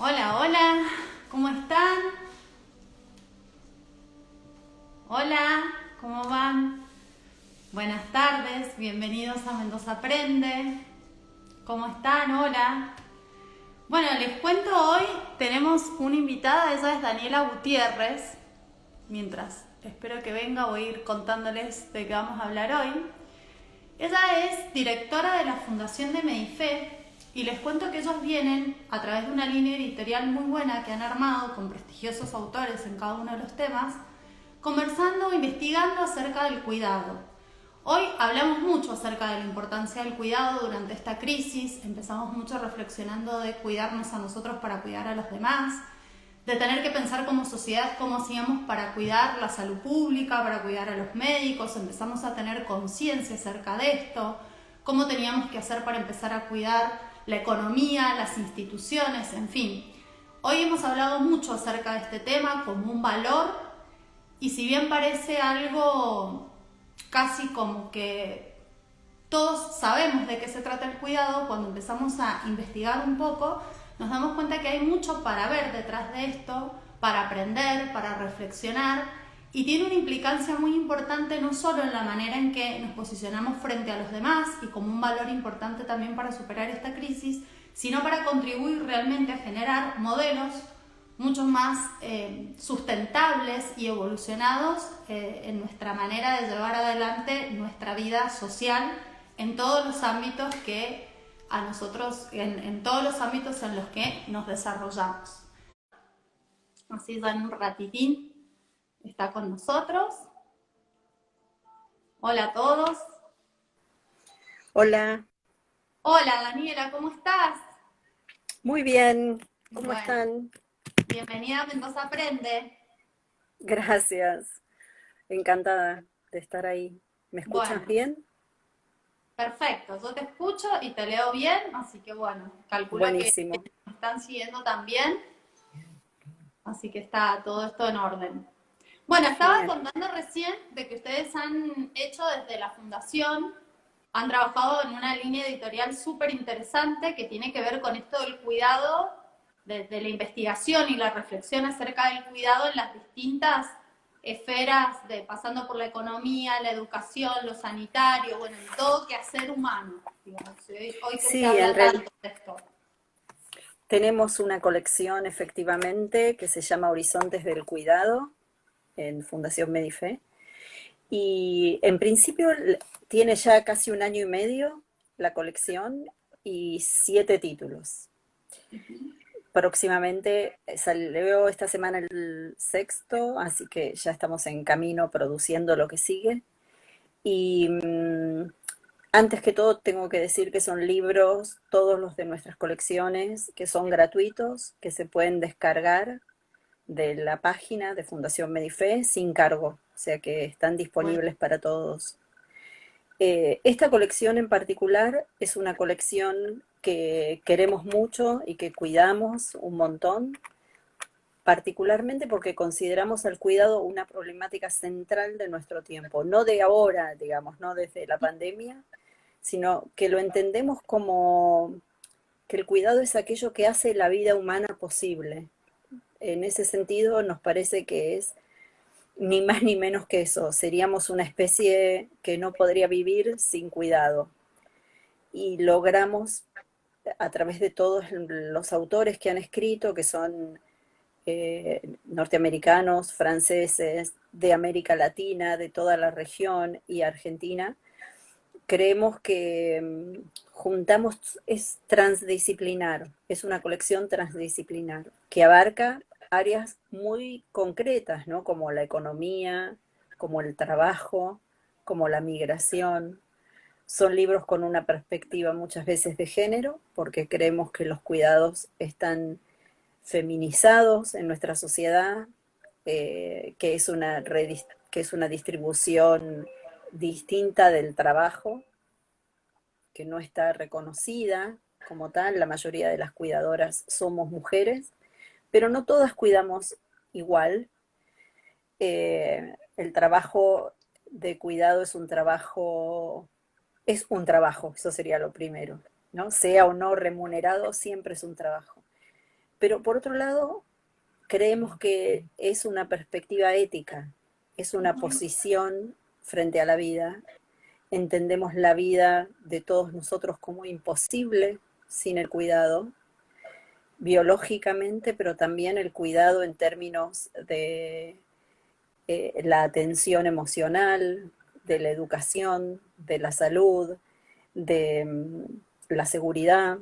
Hola, hola, ¿cómo están? Hola, ¿cómo van? Buenas tardes, bienvenidos a Mendoza Aprende. ¿Cómo están? Hola. Bueno, les cuento hoy, tenemos una invitada, ella es Daniela Gutiérrez. Mientras espero que venga, voy a ir contándoles de qué vamos a hablar hoy. Ella es directora de la Fundación de Medife y les cuento que ellos vienen a través de una línea editorial muy buena que han armado con prestigiosos autores en cada uno de los temas, conversando o investigando acerca del cuidado. Hoy hablamos mucho acerca de la importancia del cuidado durante esta crisis, empezamos mucho reflexionando de cuidarnos a nosotros para cuidar a los demás, de tener que pensar como sociedad cómo hacíamos para cuidar la salud pública, para cuidar a los médicos, empezamos a tener conciencia acerca de esto, cómo teníamos que hacer para empezar a cuidar la economía, las instituciones, en fin. Hoy hemos hablado mucho acerca de este tema como un valor y si bien parece algo casi como que todos sabemos de qué se trata el cuidado, cuando empezamos a investigar un poco, nos damos cuenta que hay mucho para ver detrás de esto, para aprender, para reflexionar, y tiene una implicancia muy importante no solo en la manera en que nos posicionamos frente a los demás y como un valor importante también para superar esta crisis, sino para contribuir realmente a generar modelos mucho más sustentables y evolucionados en nuestra manera de llevar adelante nuestra vida social en todos los ámbitos que a nosotros, en todos los ámbitos en los que nos desarrollamos. Así ya en un ratitín está con nosotros. Hola a todos. Hola, Hola Daniela, ¿cómo estás? muy bien, ¿cómo Bueno, están? bienvenida a Mendoza Aprende. Gracias, encantada de estar ahí. ¿Me escuchas Bueno, bien? perfecto, yo te escucho y te leo bien, así que bueno, calculo que Buenísimo. me están siguiendo también, así que está todo esto en orden. Bueno, estaba Genial. contando recién de que ustedes han hecho desde la fundación, han trabajado en una línea editorial súper interesante que tiene que ver con esto del cuidado, desde la investigación y la reflexión acerca del cuidado en las distintas esferas, pasando por la economía, la educación, lo sanitario, bueno, en todo quehacer humano, digamos, hoy que se Sí, habla tanto de esto. tenemos una colección efectivamente que se llama Horizontes del Cuidado en Fundación Medife y en principio tiene ya casi un año y medio la colección y 7 títulos. Próximamente salió esta semana el sexto, así que ya estamos en camino produciendo lo que sigue. Y antes que todo tengo que decir que son libros, todos los de nuestras colecciones, que son gratuitos, que se pueden descargar de la página de Fundación Medife sin cargo, o sea que están Bueno, disponibles para todos. Esta colección en particular es una colección que queremos mucho y que cuidamos un montón, particularmente porque consideramos el cuidado una problemática central de nuestro tiempo, no de ahora, digamos, no desde la pandemia, sino que lo entendemos como que el cuidado es aquello que hace la vida humana posible. En ese sentido, nos parece que es ni más ni menos que eso. Seríamos una especie que no podría vivir sin cuidado. Y logramos, a través de todos los autores que han escrito, que son norteamericanos, franceses, de América Latina, de toda la región y Argentina, creemos que juntamos, es transdisciplinar, es una colección transdisciplinar que abarca áreas muy concretas, ¿no? Como la economía, como el trabajo, como la migración. Son libros con una perspectiva muchas veces de género, porque creemos que los cuidados están feminizados en nuestra sociedad, que es una distribución distinta del trabajo, que no está reconocida como tal. La mayoría de las cuidadoras somos mujeres, pero no todas cuidamos igual. El trabajo de cuidado es un trabajo, eso sería lo primero, ¿no? Sea o no remunerado, siempre es un trabajo. Pero por otro lado, creemos que es una perspectiva ética, es una posición frente a la vida. Entendemos la vida de todos nosotros como imposible sin el cuidado, biológicamente, pero también el cuidado en términos de la atención emocional, de la educación, de la salud, de la seguridad.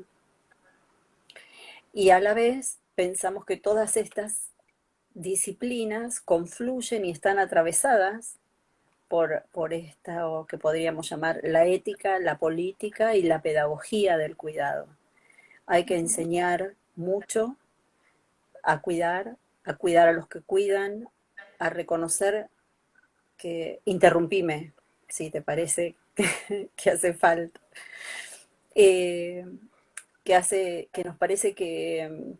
Y a la vez pensamos que todas estas disciplinas confluyen y están atravesadas por esto que podríamos llamar la ética, la política y la pedagogía del cuidado. Hay que enseñar mucho a cuidar a los que cuidan, a reconocer que interrumpime, si te parece que hace falta, eh, que nos parece que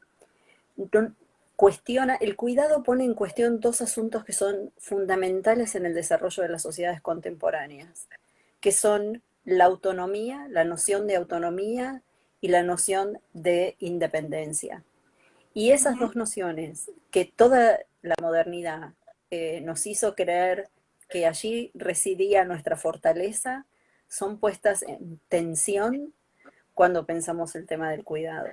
cuestiona, el cuidado pone en cuestión dos asuntos que son fundamentales en el desarrollo de las sociedades contemporáneas, que son la autonomía, la noción de autonomía y la noción de independencia. Y esas dos nociones que toda la modernidad nos hizo creer que allí residía nuestra fortaleza, son puestas en tensión cuando pensamos el tema del cuidado.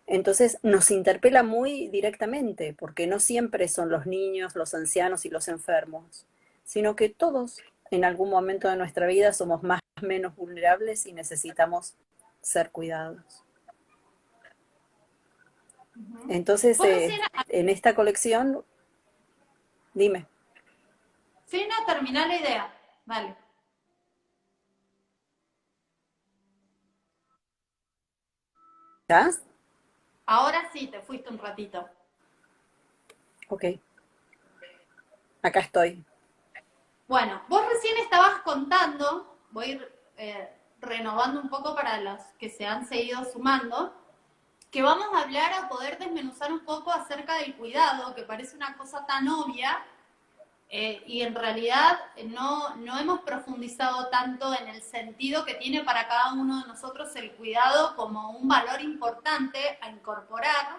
Entonces nos interpela muy directamente, porque no siempre son los niños, los ancianos y los enfermos, sino que todos en algún momento de nuestra vida somos más o menos vulnerables y necesitamos ser cuidados. Entonces, Vos recién, en esta colección, dime. sí, no, terminá la idea. Vale. ¿Estás? Ahora sí, te fuiste un ratito. Ok, acá estoy. Bueno, vos recién estabas contando, voy a ir renovando un poco para los que se han seguido sumando, que vamos a hablar a poder desmenuzar un poco acerca del cuidado, que parece una cosa tan obvia, y en realidad no hemos profundizado tanto en el sentido que tiene para cada uno de nosotros el cuidado como un valor importante a incorporar,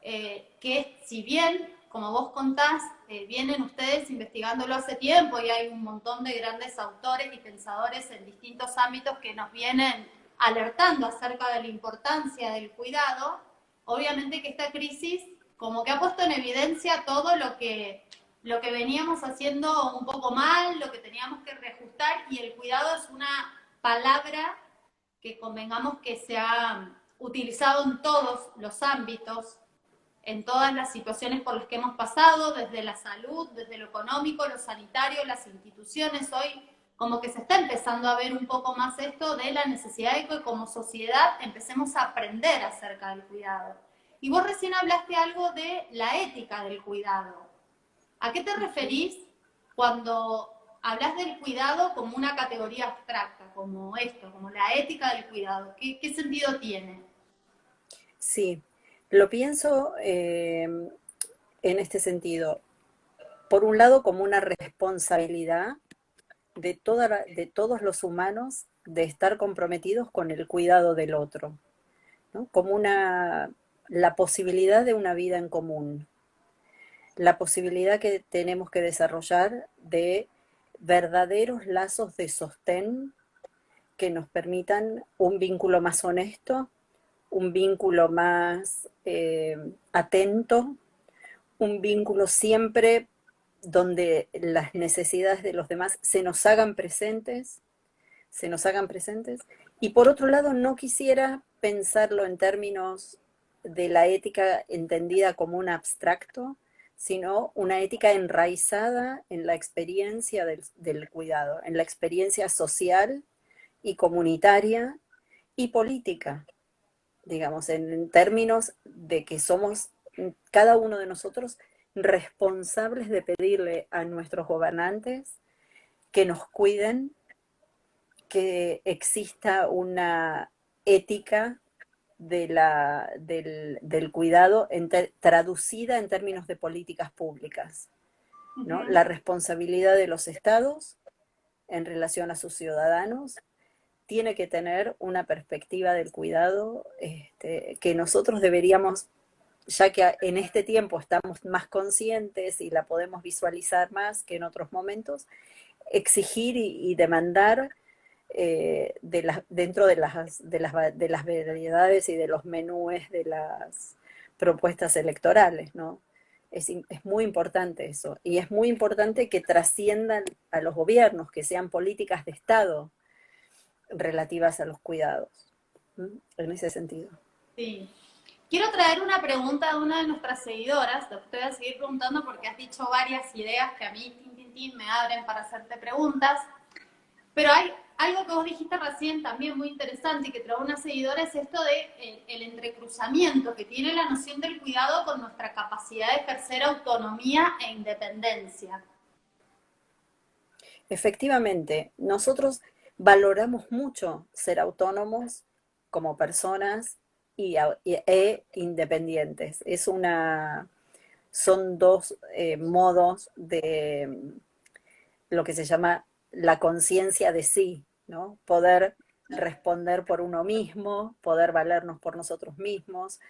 que si bien, como vos contás, vienen ustedes investigándolo hace tiempo y hay un montón de grandes autores y pensadores en distintos ámbitos que nos vienen alertando acerca de la importancia del cuidado, obviamente que esta crisis como que ha puesto en evidencia todo lo que veníamos haciendo un poco mal, lo que teníamos que reajustar, y el cuidado es una palabra que convengamos que se ha utilizado en todos los ámbitos, en todas las situaciones por las que hemos pasado, desde la salud, desde lo económico, lo sanitario, las instituciones. Hoy como que se está empezando a ver un poco más esto de la necesidad de que como sociedad empecemos a aprender acerca del cuidado. Y vos recién hablaste algo de la ética del cuidado. ¿A qué te referís cuando hablas del cuidado como una categoría abstracta, como esto, como la ética del cuidado? ¿Qué sentido tiene? Sí, lo pienso en este sentido. Por un lado, como una responsabilidad de todos los humanos de estar comprometidos con el cuidado del otro, ¿no? Como la posibilidad de una vida en común, la posibilidad que tenemos que desarrollar de verdaderos lazos de sostén que nos permitan un vínculo más honesto, un vínculo más atento, un vínculo siempre donde las necesidades de los demás se nos hagan presentes. Y por otro lado, no quisiera pensarlo en términos de la ética entendida como un abstracto, sino una ética enraizada en la experiencia del cuidado, en la experiencia social y comunitaria y política, digamos, en términos de que somos cada uno de nosotros responsables de pedirle a nuestros gobernantes que nos cuiden, que exista una ética del cuidado traducida en términos de políticas públicas, ¿no? La responsabilidad de los estados en relación a sus ciudadanos, tiene que tener una perspectiva del cuidado que nosotros deberíamos, ya que en este tiempo estamos más conscientes y la podemos visualizar más que en otros momentos, exigir y demandar dentro de las variedades y de los menúes de las propuestas electorales, ¿no? Es muy importante eso, y es muy importante que trasciendan a los gobiernos, que sean políticas de Estado relativas a los cuidados, ¿m? En ese sentido. Sí. Quiero traer una pregunta de una de nuestras seguidoras, te voy a seguir preguntando porque has dicho varias ideas que a mí, me abren para hacerte preguntas, pero hay algo que vos dijiste recién también muy interesante y que trae una seguidora, es esto de el entrecruzamiento que tiene la noción del cuidado con nuestra capacidad de ejercer autonomía e independencia. Efectivamente, nosotros valoramos mucho ser autónomos como personas e independientes. Son dos modos de lo que se llama la conciencia de sí, ¿no? Poder responder por uno mismo, poder valernos por nosotros mismos.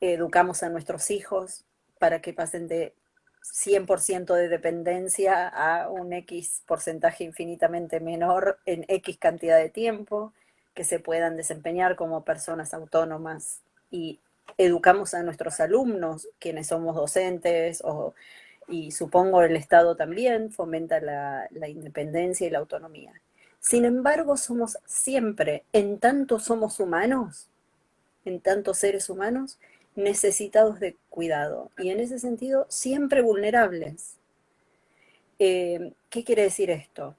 Educamos a nuestros hijos para que pasen de 100% de dependencia a un X porcentaje infinitamente menor en X cantidad de tiempo, que se puedan desempeñar como personas autónomas, y educamos a nuestros alumnos, quienes somos docentes, y supongo el Estado también fomenta la independencia y la autonomía. Sin embargo, somos siempre, en tanto somos humanos, en tanto seres humanos, necesitados de cuidado y en ese sentido siempre vulnerables. ¿Qué quiere decir esto?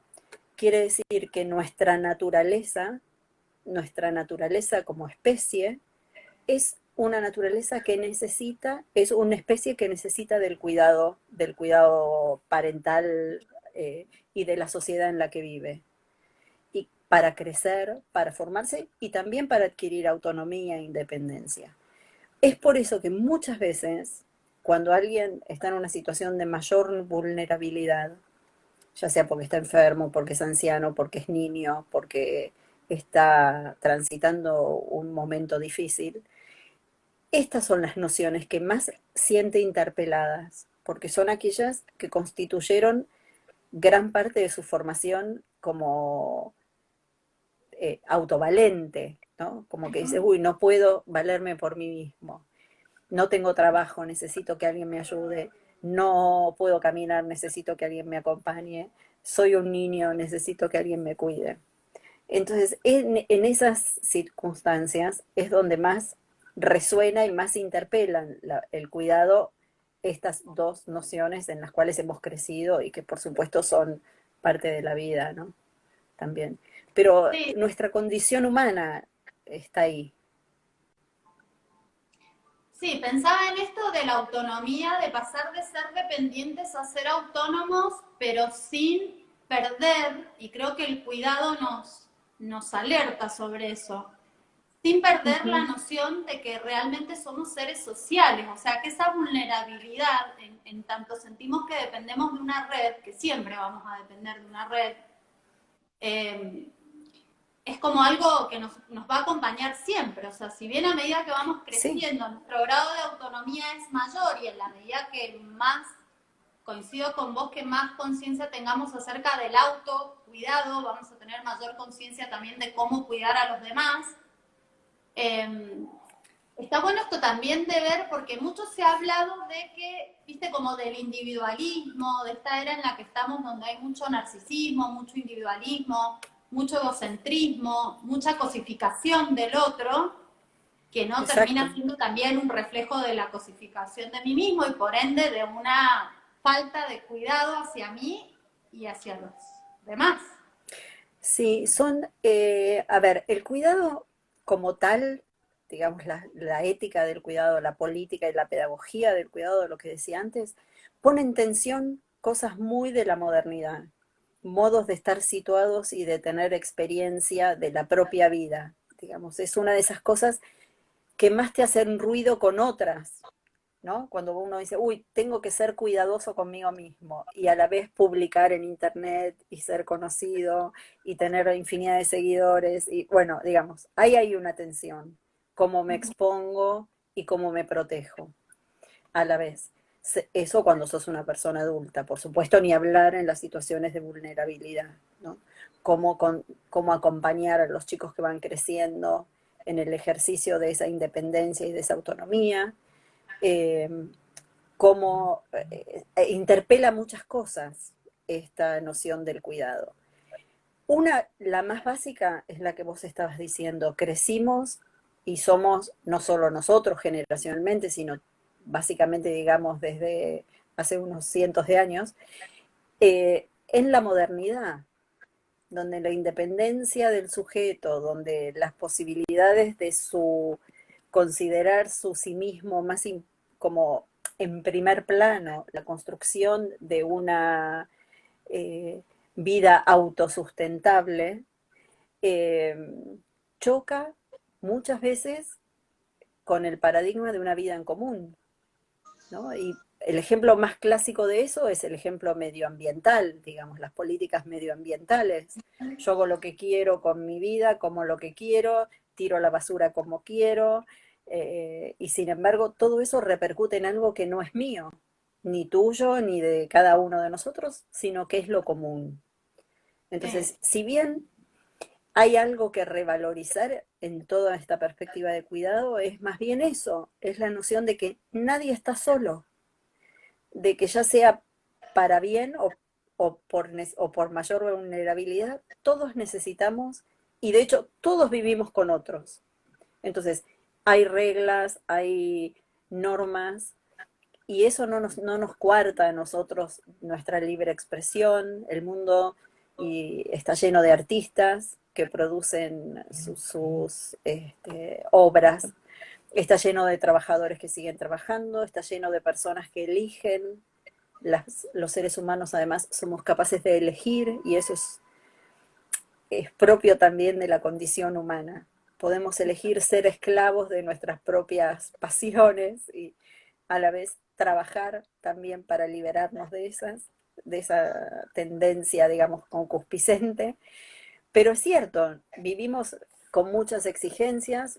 Quiere decir que nuestra naturaleza como especie, es una naturaleza que es una especie que necesita del cuidado parental y de la sociedad en la que vive. Y para crecer, para formarse y también para adquirir autonomía e independencia. Es por eso que muchas veces, cuando alguien está en una situación de mayor vulnerabilidad, ya sea porque está enfermo, porque es anciano, porque es niño, porque está transitando un momento difícil, estas son las nociones que más siente interpeladas, porque son aquellas que constituyeron gran parte de su formación como autovalente, ¿no? Como que dice, uy, no puedo valerme por mí mismo, no tengo trabajo, necesito que alguien me ayude, no puedo caminar, necesito que alguien me acompañe, soy un niño, necesito que alguien me cuide. Entonces, en esas circunstancias es donde más resuena y más interpelan el cuidado, estas dos nociones en las cuales hemos crecido y que por supuesto son parte de la vida, ¿no? También. Pero Sí, nuestra condición humana está ahí. sí, pensaba en esto de la autonomía, de pasar de ser dependientes a ser autónomos, pero sin perder, y creo que el cuidado nos alerta sobre eso, sin perder la Ujú. noción de que realmente somos seres sociales, o sea, que esa vulnerabilidad, en tanto sentimos que dependemos de una red, que siempre vamos a depender de una red, eh, es como algo que nos va a acompañar siempre. O sea, si bien a medida que vamos Sí, creciendo, nuestro grado de autonomía es mayor y en la medida que más, coincido con vos, que más conciencia tengamos acerca del autocuidado, vamos a tener mayor conciencia también de cómo cuidar a los demás. Eh, Está bueno esto también de ver, porque mucho se ha hablado de que, viste, como del individualismo, de esta era en la que estamos, donde hay mucho narcisismo, mucho individualismo, mucho egocentrismo, mucha cosificación del otro, que no termina exacto. siendo también un reflejo de la cosificación de mí mismo y por ende de una falta de cuidado hacia mí y hacia los demás. Sí, a ver, el cuidado como tal, digamos, la ética del cuidado, la política y la pedagogía del cuidado, lo que decía antes, pone en tensión cosas muy de la modernidad, modos de estar situados y de tener experiencia de la propia vida, digamos, es una de esas cosas que más te hacen ruido con otras, ¿no? Cuando uno dice, uy, tengo que ser cuidadoso conmigo mismo y a la vez publicar en internet y ser conocido y tener infinidad de seguidores y bueno, digamos, ahí hay una tensión, cómo me expongo y cómo me protejo a la vez. Eso cuando sos una persona adulta, por supuesto, ni hablar en las situaciones de vulnerabilidad, ¿no? Cómo acompañar a los chicos que van creciendo en el ejercicio de esa independencia y de esa autonomía, eh, cómo interpela muchas cosas esta noción del cuidado. Una, la más básica, es la que vos estabas diciendo. Crecimos y somos no solo nosotros generacionalmente, sino básicamente, digamos, desde hace unos cientos de años, en la modernidad, donde la independencia del sujeto, donde las posibilidades de su considerar su sí mismo más como en primer plano, la construcción de una eh, vida autosustentable, eh, choca muchas veces con el paradigma de una vida en común, ¿no? Y el ejemplo más clásico de eso es el ejemplo medioambiental, digamos, las políticas medioambientales. Yo hago lo que quiero con mi vida, como lo que quiero, tiro la basura como quiero, y sin embargo todo eso repercute en algo que no es mío, ni tuyo, ni de cada uno de nosotros, sino que es lo común. Sí, Entonces, si bien hay algo que revalorizar en toda esta perspectiva de cuidado, es más bien eso, es la noción de que nadie está solo, de que ya sea para bien o por mayor vulnerabilidad, todos necesitamos y de hecho todos vivimos con otros. Entonces, hay reglas, hay normas y eso no nos coarta a nosotros nuestra libre expresión. El mundo está lleno de artistas que producen obras, está lleno de trabajadores que siguen trabajando, está lleno de personas que eligen. Los seres humanos además somos capaces de elegir y eso es propio también de la condición humana. Podemos elegir ser esclavos de nuestras propias pasiones y a la vez trabajar también para liberarnos de esa tendencia, digamos, concupiscente. Pero es cierto, vivimos con muchas exigencias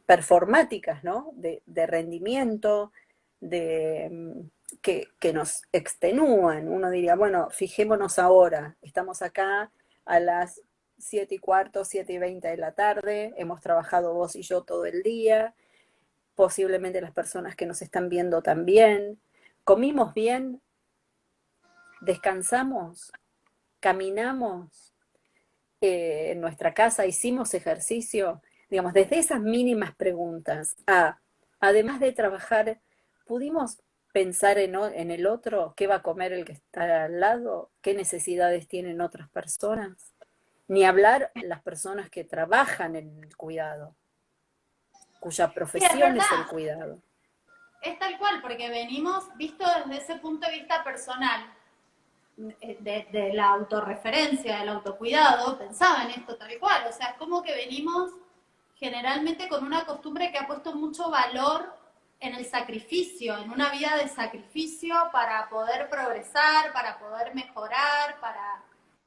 performáticas, ¿no? De rendimiento, que nos extenúan. Uno diría, bueno, fijémonos ahora, estamos acá a las 7:15, 7:20 de la tarde, hemos trabajado vos y yo todo el día, posiblemente las personas que nos están viendo también. Comimos bien, descansamos, caminamos en nuestra casa, hicimos ejercicio, digamos, desde esas mínimas preguntas además de trabajar, ¿pudimos pensar en el otro? ¿Qué va a comer el que está al lado? ¿Qué necesidades tienen otras personas? Ni hablar las personas que trabajan en el cuidado, cuya sí, es profesión es el verdad. cuidado. Es tal cual, porque venimos visto desde ese punto de vista personal, de la autorreferencia, del autocuidado, pensaba en esto tal cual. O sea, es como que venimos generalmente con una costumbre que ha puesto mucho valor en el sacrificio, en una vida de sacrificio para poder progresar, para poder mejorar,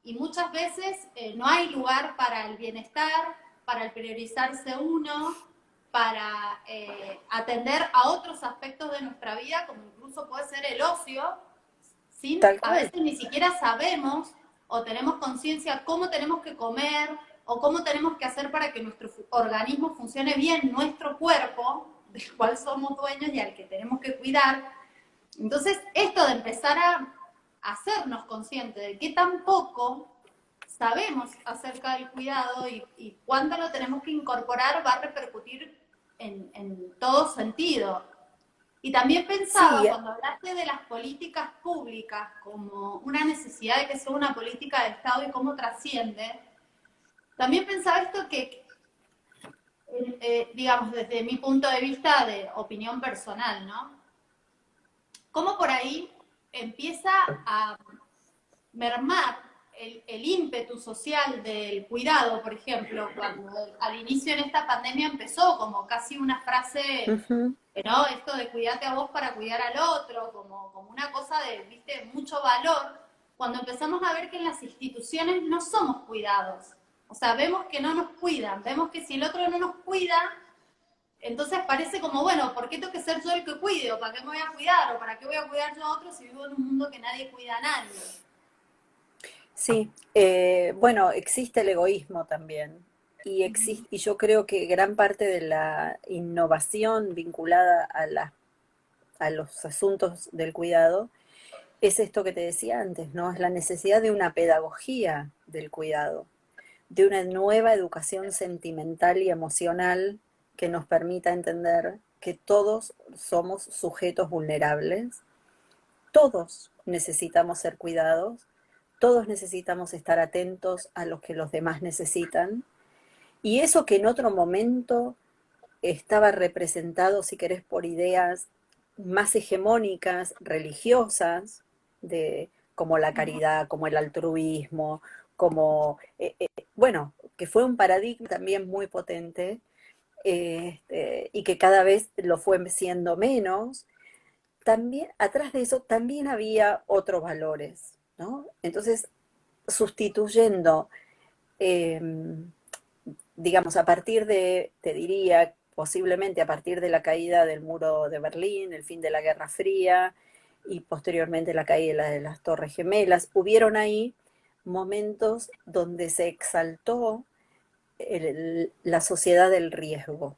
y muchas veces no hay lugar para el bienestar, para el priorizarse uno, para atender a otros aspectos de nuestra vida, como incluso puede ser el ocio, sin Tal a cual. veces ni siquiera sabemos o tenemos conciencia cómo tenemos que comer o cómo tenemos que hacer para que nuestro organismo funcione bien, nuestro cuerpo, del cual somos dueños y al que tenemos que cuidar. Entonces, esto de empezar a hacernos conscientes de que tampoco sabemos acerca del cuidado y cuándo lo tenemos que incorporar va a repercutir en todo sentido. Y también pensaba, Sí, cuando hablaste de las políticas públicas como una necesidad de que sea una política de Estado y cómo trasciende, también pensaba esto que, digamos, desde mi punto de vista de opinión personal, ¿no? Cómo por ahí empieza a mermar el ímpetu social del cuidado, por ejemplo, cuando al inicio en esta pandemia empezó como casi una frase, Ujú. ¿no? Esto de cuidarte a vos para cuidar al otro, como una cosa de, viste, mucho valor, cuando empezamos a ver que en las instituciones no somos cuidados. O sea, vemos que no nos cuidan, vemos que si el otro no nos cuida, entonces parece como, bueno, ¿por qué tengo que ser yo el que cuide? ¿O para qué me voy a cuidar? ¿O para qué voy a cuidar yo a otro si vivo en un mundo que nadie cuida a nadie? Sí, bueno, existe el egoísmo también. Y, y yo creo que gran parte de la innovación vinculada a los asuntos del cuidado es esto que te decía antes, ¿no? Es la necesidad de una pedagogía del cuidado, de una nueva educación sentimental y emocional que nos permita entender que todos somos sujetos vulnerables, todos necesitamos ser cuidados, todos necesitamos estar atentos a lo que los demás necesitan, y eso que en otro momento estaba representado, si querés, por ideas más hegemónicas, religiosas, como la caridad, como el altruismo, como, bueno, que fue un paradigma también muy potente, y que cada vez lo fue siendo menos. También, atrás de eso, también había otros valores, ¿no? Entonces, sustituyendo, eh, digamos, a partir de, te diría, posiblemente a partir de la caída del muro de Berlín, el fin de la Guerra Fría y posteriormente la caída de las Torres Gemelas, hubieron ahí momentos donde se exaltó la sociedad del riesgo,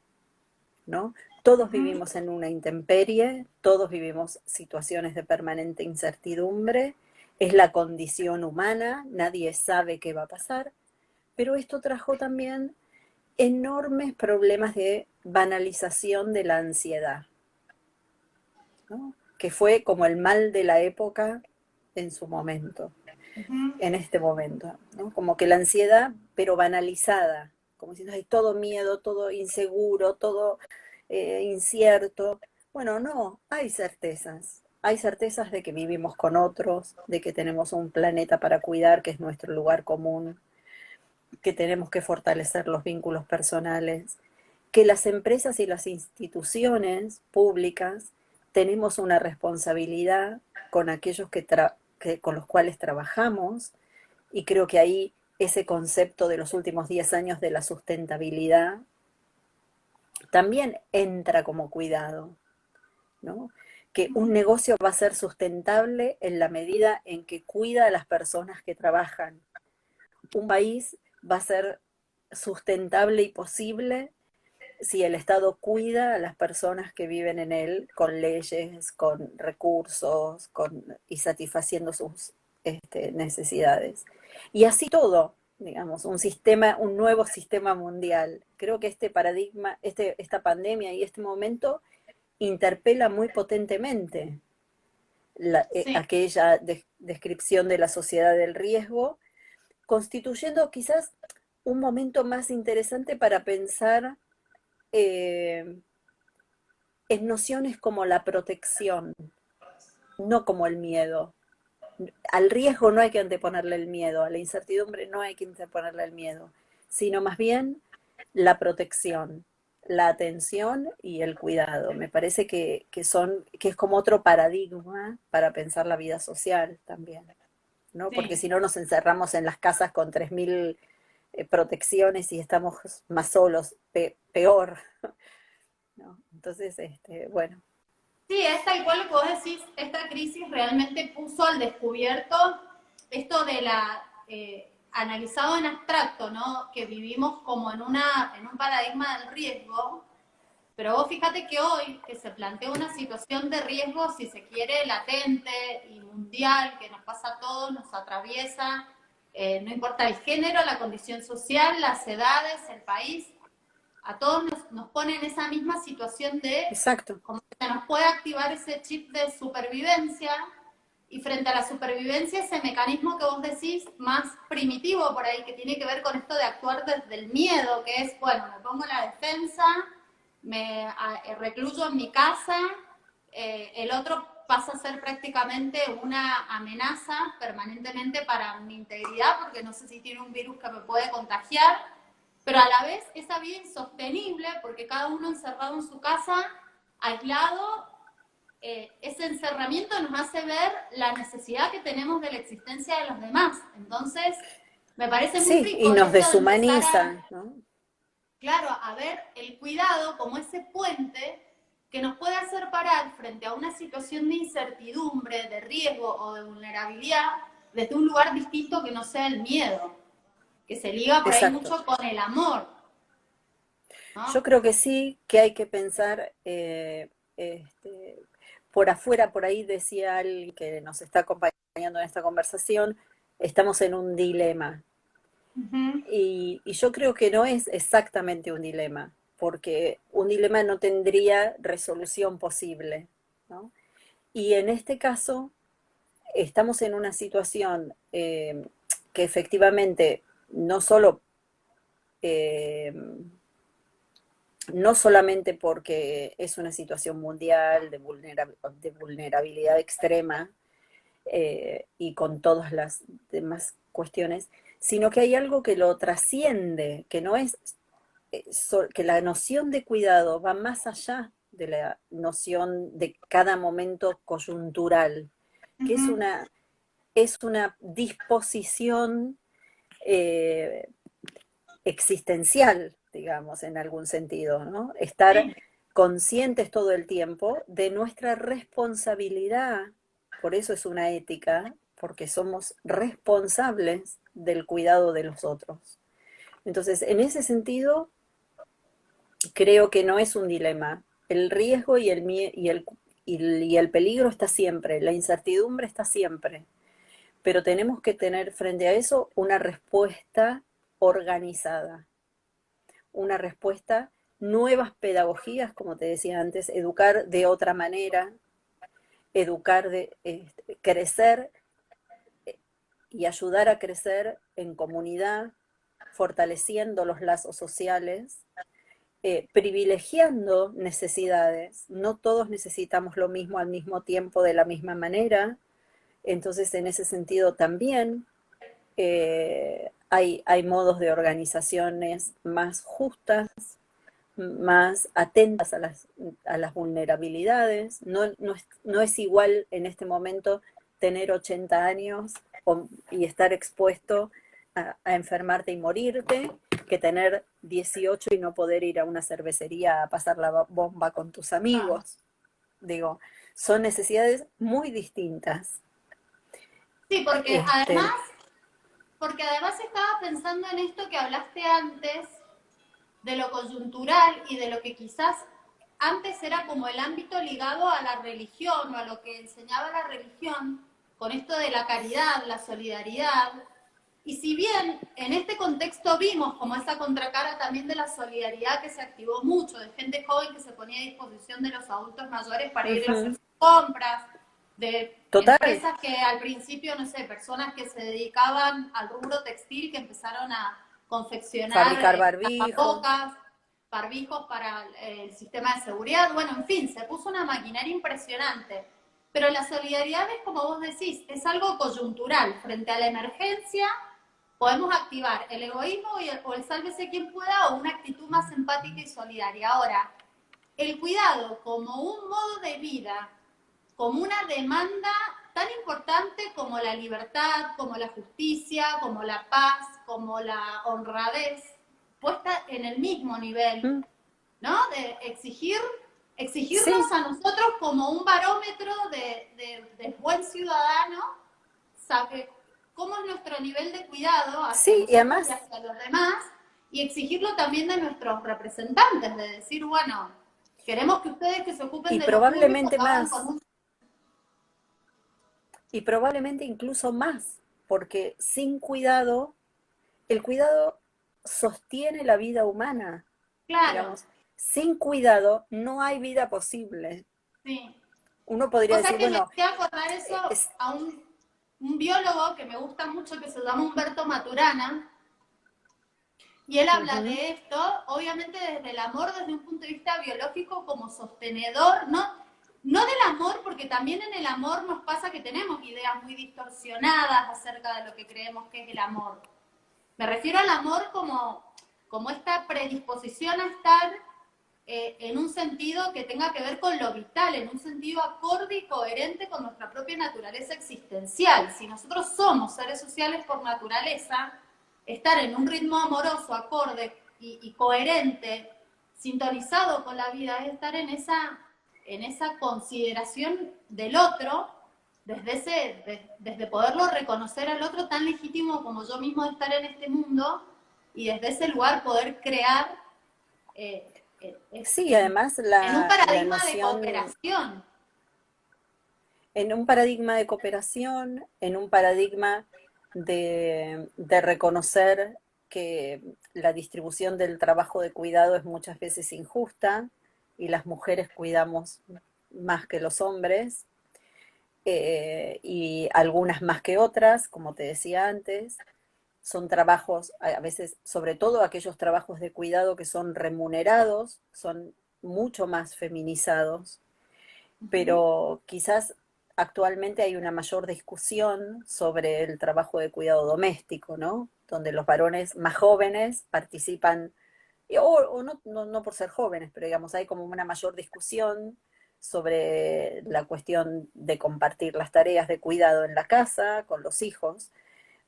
¿no? Todos Ujú. vivimos en una intemperie, todos vivimos situaciones de permanente incertidumbre, es la condición humana, nadie sabe qué va a pasar, pero esto trajo también enormes problemas de banalización de la ansiedad, ¿no? Que fue como el mal de la época en su momento, Ujú. en este momento, ¿no? Como que la ansiedad, pero banalizada, como diciendo, hay todo miedo, todo inseguro, todo incierto. Bueno, no, hay certezas de que vivimos con otros, de que tenemos un planeta para cuidar, que es nuestro lugar común, que tenemos que fortalecer los vínculos personales, que las empresas y las instituciones públicas tenemos una responsabilidad con aquellos con los cuales trabajamos, y creo que ahí ese concepto de los últimos 10 años de la sustentabilidad también entra como cuidado, ¿no? Que un negocio va a ser sustentable en la medida en que cuida a las personas que trabajan. Un país va a ser sustentable y posible si el Estado cuida a las personas que viven en él con leyes, con recursos, y satisfaciendo sus necesidades. Y así todo, digamos, un nuevo sistema mundial. Creo que este paradigma, esta pandemia y este momento interpela muy potentemente Sí, aquella descripción de la sociedad del riesgo, constituyendo quizás un momento más interesante para pensar eh, en nociones como la protección, no como el miedo. Al riesgo no hay que anteponerle el miedo, a la incertidumbre no hay que anteponerle el miedo, sino más bien la protección, la atención y el cuidado. Me parece que es como otro paradigma para pensar la vida social también, ¿no? Porque sí. si no nos encerramos en las casas con 3.000 protecciones y estamos más solos, peor, ¿no? Entonces, bueno. Sí, es tal cual lo que vos decís, esta crisis realmente puso al descubierto esto de analizado en abstracto, ¿no? Que vivimos como en un paradigma del riesgo, pero vos fíjate que hoy que se plantea una situación de riesgo, si se quiere, latente y mundial, que nos pasa a todos, nos atraviesa, no importa el género, la condición social, las edades, el país, a todos nos pone en esa misma situación de, Exacto. como que se nos puede activar ese chip de supervivencia, y frente a la supervivencia, ese mecanismo que vos decís, más primitivo por ahí, que tiene que ver con esto de actuar desde el miedo, que es, bueno, me pongo en la defensa, me recluyo en mi casa, el otro pasa a ser prácticamente una amenaza permanentemente para mi integridad, porque no sé si tiene un virus que me puede contagiar, pero a la vez esa vida insostenible, porque cada uno encerrado en su casa, aislado, ese encerramiento nos hace ver la necesidad que tenemos de la existencia de los demás. Entonces, me parece muy Sí, y rico nos esto de empezar deshumaniza, ¿no? claro, a ver el cuidado como ese puente que nos puede hacer parar frente a una situación de incertidumbre, de riesgo o de vulnerabilidad desde un lugar distinto que no sea el miedo, que se liga por ahí Exacto. mucho con el amor, Yo ¿no? creo que sí, que hay que pensar por afuera, por ahí decía alguien que nos está acompañando en esta conversación, estamos en un dilema. Ujú. Y yo creo que no es exactamente un dilema, porque un dilema no tendría resolución posible, ¿no? Y en este caso estamos en una situación que efectivamente no solo eh, no solamente porque es una situación mundial de vulnerabilidad extrema y con todas las demás cuestiones, sino que hay algo que lo trasciende, que no es, que la noción de cuidado va más allá de la noción de cada momento coyuntural, que Ujú. es una disposición eh, existencial, digamos, en algún sentido, ¿no? Estar Sí, conscientes todo el tiempo de nuestra responsabilidad, por eso es una ética, porque somos responsables del cuidado de los otros. Entonces, en ese sentido, creo que no es un dilema. El riesgo y el peligro está siempre, la incertidumbre está siempre, pero tenemos que tener frente a eso una respuesta organizada, una respuesta, nuevas pedagogías, como te decía antes, educar de otra manera, educar crecer y ayudar a crecer en comunidad, fortaleciendo los lazos sociales, privilegiando necesidades. No todos necesitamos lo mismo al mismo tiempo de la misma manera. Entonces, en ese sentido también hay modos de organizaciones más justas, más atentas a las vulnerabilidades. No es igual en este momento tener 80 años y estar expuesto a enfermarte y morirte que tener 18 y no poder ir a una cervecería a pasar la bomba con tus claro. amigos. Digo, son necesidades muy distintas. Sí, Este, porque además estaba pensando en esto que hablaste antes, de lo coyuntural y de lo que quizás antes era como el ámbito ligado a la religión o a lo que enseñaba la religión, con esto de la caridad, la solidaridad. Y si bien en este contexto vimos como esa contracara también de la solidaridad que se activó mucho, de gente joven que se ponía a disposición de los adultos mayores para ir a hacer uh-huh, sus compras, de total, empresas que al principio, no sé, personas que se dedicaban al rubro textil que empezaron a confeccionar fabricar barbijos. tapabocas, barbijos para el sistema de seguridad, bueno, en fin, se puso una maquinaria impresionante. Pero la solidaridad es, como vos decís, es algo coyuntural. Frente a la emergencia, podemos activar el egoísmo o el sálvese quien pueda o una actitud más empática y solidaria. Ahora, el cuidado como un modo de vida, como una demanda tan importante como la libertad, como la justicia, como la paz, como la honradez, puesta en el mismo nivel, Mm, ¿no? De sí, exigirnos a nosotros como un barómetro de buen ciudadano, sabe cómo es nuestro nivel de cuidado hacia sí, y nosotros y además, hacia los demás, y exigirlo también de nuestros representantes, de decir, bueno, queremos que ustedes que se ocupen y de lo público probablemente lo hagan con más, un... y probablemente incluso más, porque sin cuidado, el cuidado sostiene la vida humana, Claro, digamos. Sin cuidado no hay vida posible. sí. Uno podría Cosa decir, que me bueno, hacía acordar eso es, a un biólogo que me gusta mucho que se llama Humberto Maturana, y él habla uh-huh, de esto, obviamente desde el amor, desde un punto de vista biológico como sostenedor, ¿no? no del amor, porque también en el amor nos pasa que tenemos ideas muy distorsionadas acerca de lo que creemos que es el amor. Me refiero al amor como esta predisposición a estar en un sentido que tenga que ver con lo vital, en un sentido acorde y coherente con nuestra propia naturaleza existencial. Si nosotros somos seres sociales por naturaleza, estar en un ritmo amoroso, acorde y coherente, sintonizado con la vida, es estar en esa consideración del otro, desde poderlo reconocer al otro tan legítimo como yo mismo de estar en este mundo, y desde ese lugar poder crear eh, Sí, además en un la paradigma de noción, cooperación. en un paradigma de cooperación, en un paradigma de reconocer que la distribución del trabajo de cuidado es muchas veces injusta y las mujeres cuidamos más que los hombres, y algunas más que otras, como te decía antes. Son trabajos, a veces, sobre todo aquellos trabajos de cuidado que son remunerados, son mucho más feminizados, pero quizás actualmente hay una mayor discusión sobre el trabajo de cuidado doméstico, ¿no? Donde los varones más jóvenes participan, o no, no por ser jóvenes, pero digamos, hay como una mayor discusión sobre la cuestión de compartir las tareas de cuidado en la casa con los hijos,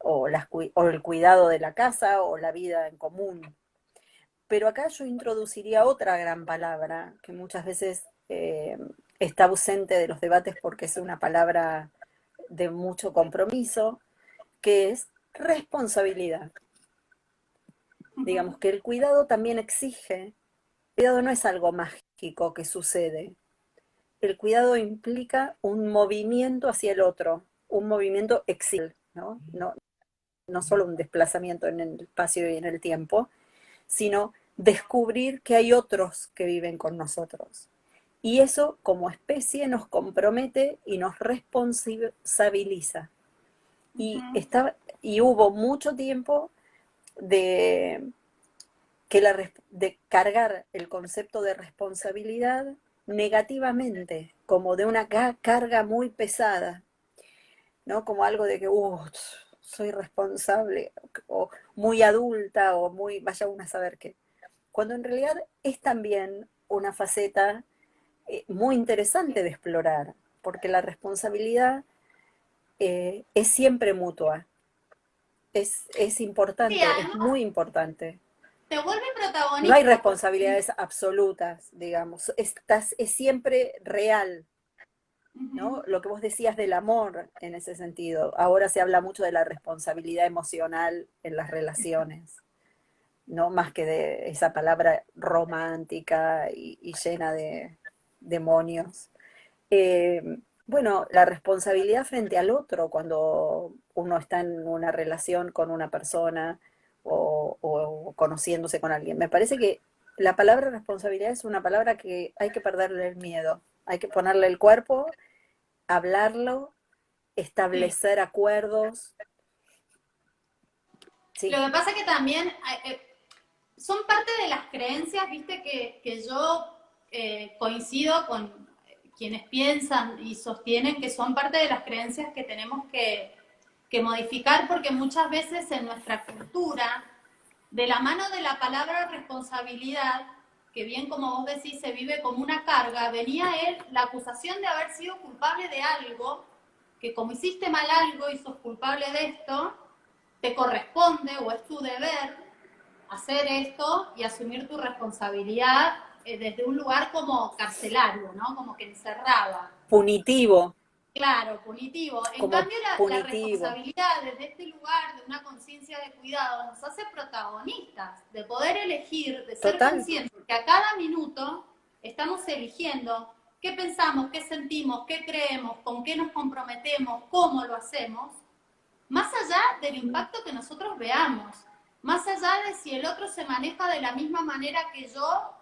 o el cuidado de la casa o la vida en común. Pero acá yo introduciría otra gran palabra que muchas veces está ausente de los debates porque es una palabra de mucho compromiso, que es responsabilidad. Digamos que el cuidado también exige, el cuidado no es algo mágico que sucede, el cuidado implica un movimiento hacia el otro, un movimiento exil, ¿no? No solo un desplazamiento en el espacio y en el tiempo, sino descubrir que hay otros que viven con nosotros. Y eso como especie nos compromete y nos responsabiliza. Y hubo mucho tiempo de, de cargar el concepto de responsabilidad negativamente, como de una carga muy pesada, ¿no? Como algo de que, soy responsable, o muy adulta, o muy, vaya uno a saber qué. Cuando en realidad es también una faceta muy interesante de explorar, porque la responsabilidad es siempre mutua, es Sí, importante, es además muy importante. te vuelve No hay protagonista porque responsabilidades absolutas, digamos, es siempre real, ¿no? Lo que vos decías del amor en ese sentido. Ahora se habla mucho de la responsabilidad emocional en las relaciones, ¿no? Más que de esa palabra romántica y llena de demonios. Bueno, la responsabilidad frente al otro cuando uno está en una relación con una persona o conociéndose con alguien. Me parece que la palabra responsabilidad es una palabra que hay que perderle el miedo, hay que ponerle el cuerpo, hablarlo, sí. establecer acuerdos. Lo Sí, que pasa que también son parte de las creencias, viste, que yo coincido con quienes piensan y sostienen que son parte de las creencias que tenemos que modificar porque muchas veces en nuestra cultura, de la mano de la palabra responsabilidad, que bien como vos decís se vive como una carga, venía él la acusación de haber sido culpable de algo, que como hiciste mal algo y sos culpable de esto, te corresponde o es tu deber hacer esto y asumir tu responsabilidad desde un lugar como carcelario, ¿no? Como que encerraba. punitivo, Claro, punitivo. En como cambio, la punitivo. responsabilidad desde este lugar de una conciencia de cuidado nos hace protagonistas, de poder elegir, de ser Total. conscientes que a cada minuto estamos eligiendo qué pensamos, qué sentimos, qué creemos, con qué nos comprometemos, cómo lo hacemos, más allá del impacto que nosotros veamos, más allá de si el otro se maneja de la misma manera que yo,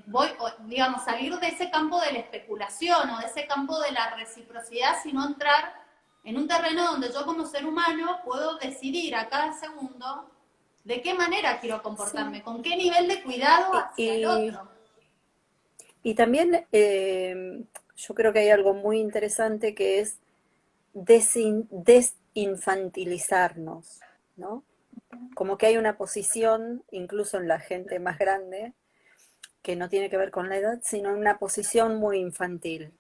voy, digamos, salir de ese campo de la especulación o de ese campo de la reciprocidad, sino entrar en un terreno donde yo como ser humano puedo decidir a cada segundo de qué manera quiero Sí. comportarme, con qué nivel de cuidado Y, hacia el y, otro. Y también yo creo que hay algo muy interesante que es desinfantilizarnos, ¿no? Como que hay una posición, incluso en la gente más grande, que no tiene que ver con la edad, sino una posición muy infantil.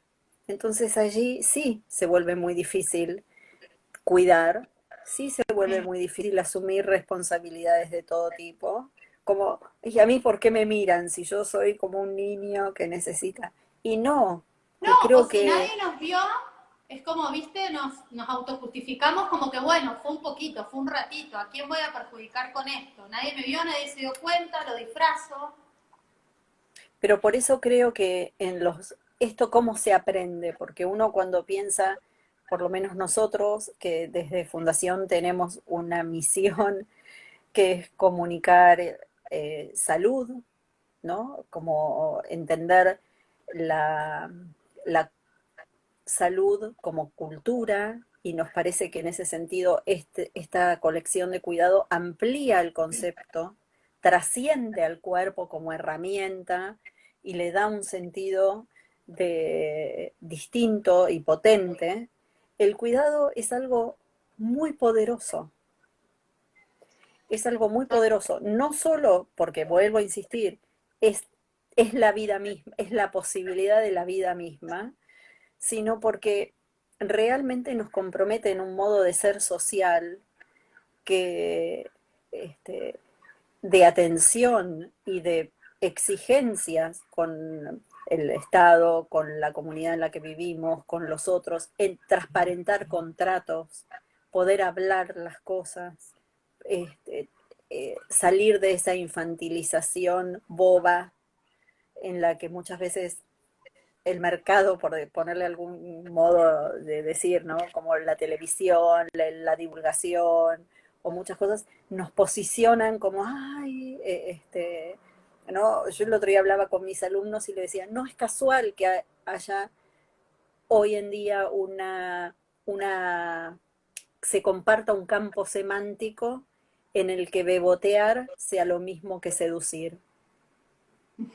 Entonces allí sí se vuelve muy difícil cuidar, sí se vuelve Sí. muy difícil asumir responsabilidades de todo tipo, como, ¿y a mí por qué me miran si yo soy como un niño que necesita? Y no, No, y o creo si nadie que, nos vio, es como, viste, nos autojustificamos como que, bueno, fue un poquito, fue un ratito, ¿a quién voy a perjudicar con esto? Nadie me vio, nadie se dio cuenta, lo disfrazo. pero por eso creo que esto cómo se aprende, porque uno cuando piensa, por lo menos nosotros, que desde Fundación tenemos una misión que es comunicar salud, ¿no? Como entender la, la salud como cultura, y nos parece que en ese sentido esta colección de cuidado amplía el concepto, trasciende al cuerpo como herramienta y le da un sentido distinto y potente. El cuidado es algo muy poderoso, no solo porque, vuelvo a insistir, es, es la vida misma, es la posibilidad de la vida misma, sino porque realmente nos compromete en un modo de ser social que, este, de atención y de exigencias con el Estado, con la comunidad en la que vivimos, con los otros, en transparentar contratos, poder hablar las cosas, este, salir de esa infantilización boba en la que muchas veces el mercado, por ponerle algún modo de decir, ¿no? Como la televisión, la divulgación o muchas cosas, nos posicionan como, ay, ¿no? Yo el otro día hablaba con mis alumnos y le decía, no es casual que haya hoy en día se comparta un campo semántico en el que bebotear sea lo mismo que seducir,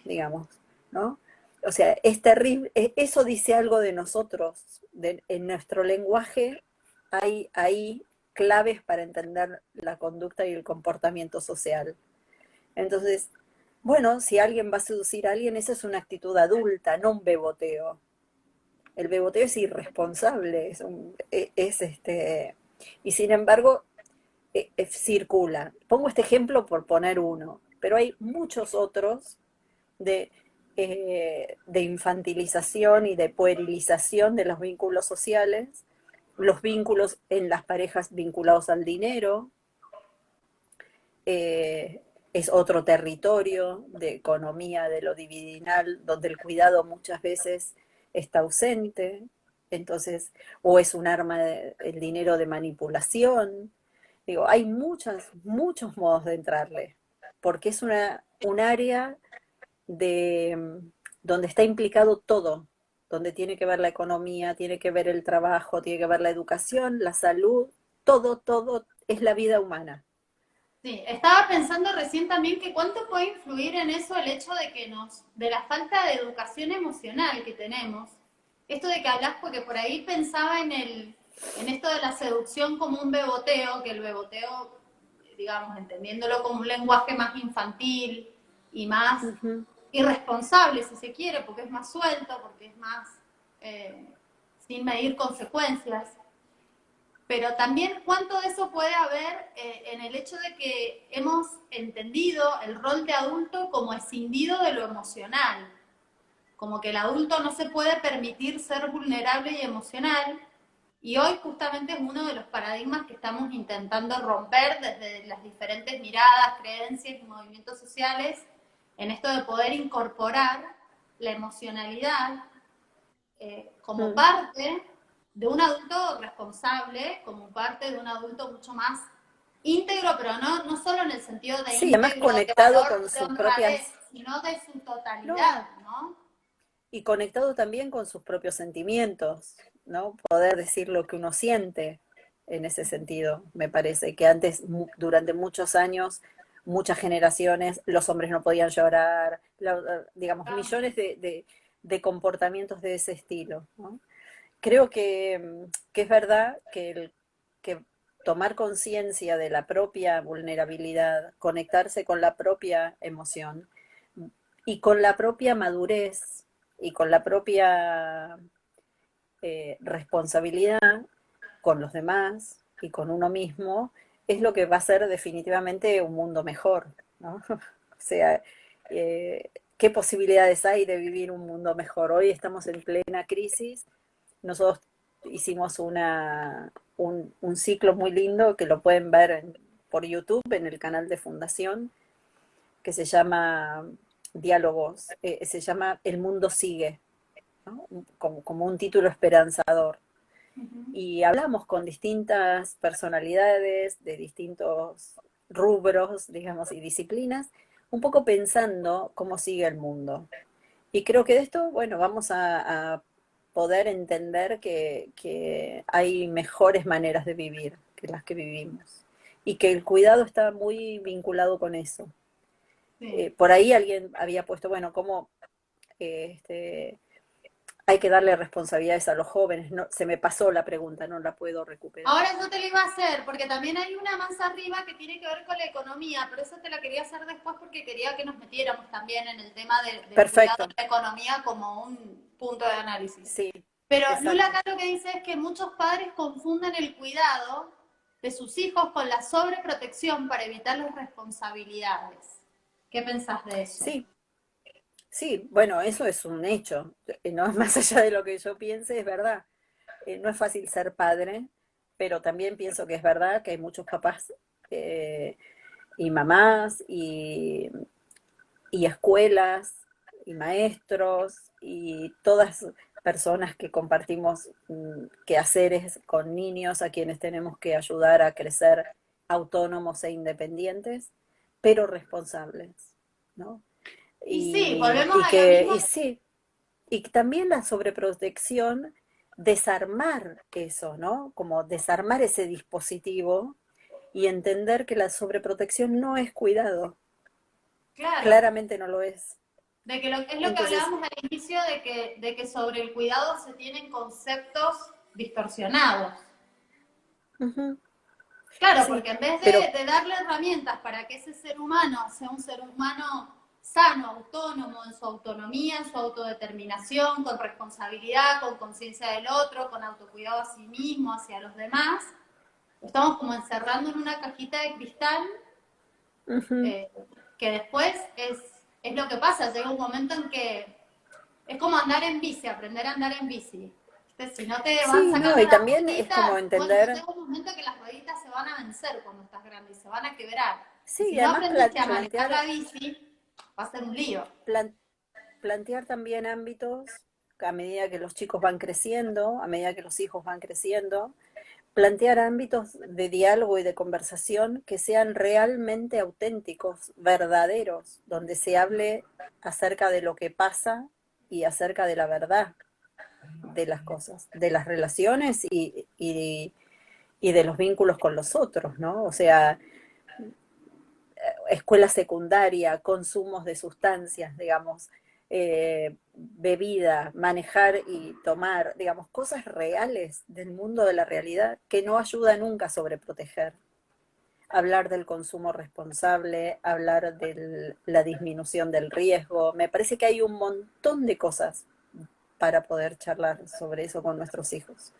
digamos, ¿no? O sea, es terrible, eso dice algo de nosotros, en nuestro lenguaje hay claves para entender la conducta y el comportamiento social. Entonces, bueno, si alguien va a seducir a alguien, esa es una actitud adulta, no un beboteo. El beboteo es irresponsable, y sin embargo, circula. Pongo este ejemplo por poner uno, pero hay muchos otros de, de infantilización y de puerilización de los vínculos sociales, los vínculos en las parejas vinculados al dinero, eh, es otro territorio de economía de lo dividinal, donde el cuidado muchas veces está ausente, entonces, o es un arma, el dinero de manipulación. Digo, hay muchos modos de entrarle, porque es un área de donde está implicado todo, donde tiene que ver la economía, tiene que ver el trabajo, tiene que ver la educación, la salud, todo es la vida humana. Sí, estaba pensando recién también que cuánto puede influir en eso el hecho de la falta de educación emocional que tenemos. Esto de que hablas, porque por ahí pensaba en esto de la seducción como un beboteo, que el beboteo, digamos, entendiéndolo como un lenguaje más infantil y más Uh -huh. irresponsable, si se quiere, porque es más suelto, porque es más eh, sin medir consecuencias, pero también cuánto de eso puede haber en el hecho de que hemos entendido el rol de adulto como escindido de lo emocional, como que el adulto no se puede permitir ser vulnerable y emocional, y hoy justamente es uno de los paradigmas que estamos intentando romper desde las diferentes miradas, creencias y movimientos sociales, en esto de poder incorporar la emocionalidad como Mm. parte de un adulto responsable, como parte de un adulto mucho más íntegro, pero no solo en el sentido de Sí, además íntegro, de conectado valor, con de sus honradez, propias, sino de su no, totalidad, ¿no? y conectado también con sus propios sentimientos, ¿no? Poder decir lo que uno siente en ese sentido. Me parece que antes, durante muchos años, muchas generaciones, los hombres no podían llorar, digamos, millones de comportamientos de ese estilo, ¿no? Creo que es verdad que tomar conciencia de la propia vulnerabilidad, conectarse con la propia emoción y con la propia madurez y con la propia responsabilidad con los demás y con uno mismo, es lo que va a ser definitivamente un mundo mejor, ¿no? O sea, ¿qué posibilidades hay de vivir un mundo mejor? Hoy estamos en plena crisis. Nosotros hicimos un ciclo muy lindo que lo pueden ver por YouTube en el canal de Fundación, que se llama Diálogos, se llama El mundo sigue, ¿no? Como un título esperanzador. Ujú. Y hablamos con distintas personalidades de distintos rubros, digamos, y disciplinas, un poco pensando cómo sigue el mundo. Y creo que de esto, bueno, vamos a poder entender que hay mejores maneras de vivir que las que vivimos. Y que el cuidado está muy vinculado con eso. Sí. Por ahí alguien había puesto, bueno, cómo este, hay que darle responsabilidades a los jóvenes. No, se me pasó la pregunta, no la puedo recuperar. Ahora yo te lo iba a hacer, porque también hay una más arriba que tiene que ver con la economía, pero eso te la quería hacer después porque quería que nos metiéramos también en el tema del cuidado Perfecto, de la economía como un punto de análisis. sí, Pero Lula exacto. acá lo que dice es que muchos padres confunden el cuidado de sus hijos con la sobreprotección para evitar las responsabilidades. ¿Qué pensás de eso? Sí, sí, bueno, eso es un hecho. No es más allá de lo que yo piense, es verdad. No es fácil ser padre, pero también pienso que es verdad que hay muchos papás eh, y mamás y escuelas y maestros y todas personas que compartimos quehaceres con niños a quienes tenemos que ayudar a crecer autónomos e independientes, pero responsables, ¿no? Y sí, volvemos a lo mismo. Y sí, y también la sobreprotección, desarmar eso, ¿no? Como desarmar ese dispositivo y entender que la sobreprotección no es cuidado, Claro, claramente no lo es. de que lo que es lo que Entonces, hablábamos al inicio de que sobre el cuidado se tienen conceptos distorsionados. uh-huh, Claro, sí, porque en vez pero de darle herramientas para que ese ser humano sea un ser humano sano, autónomo, en su autonomía, en su autodeterminación, con responsabilidad, con conciencia del otro, con autocuidado a sí mismo, hacia los demás, lo estamos como encerrando en una cajita de cristal uh-huh, eh, que después es lo que pasa, llega un momento en que es como andar en bici, aprender a andar en bici. ¿Viste? Si no te van sí, no, sacando y las también es como rueditas, bueno, ya entender, llega un momento que las rueditas se van a vencer cuando estás grande y se van a quebrar. Y sí, si y no además aprendiste a manejar plantear, la bici, va a ser un lío. plan- plantear también ámbitos a medida que los chicos van creciendo, a medida que los hijos van creciendo, plantear ámbitos de diálogo y de conversación que sean realmente auténticos, verdaderos, donde se hable acerca de lo que pasa y acerca de la verdad de las cosas, de las relaciones y de los vínculos con los otros, ¿no? O sea, escuela secundaria, consumos de sustancias, digamos, bebida, manejar y tomar, digamos, cosas reales del mundo de la realidad que no ayuda nunca a sobreproteger. Hablar del consumo responsable, hablar de la disminución del riesgo. Me parece que hay un montón de cosas para poder charlar sobre eso con nuestros hijos.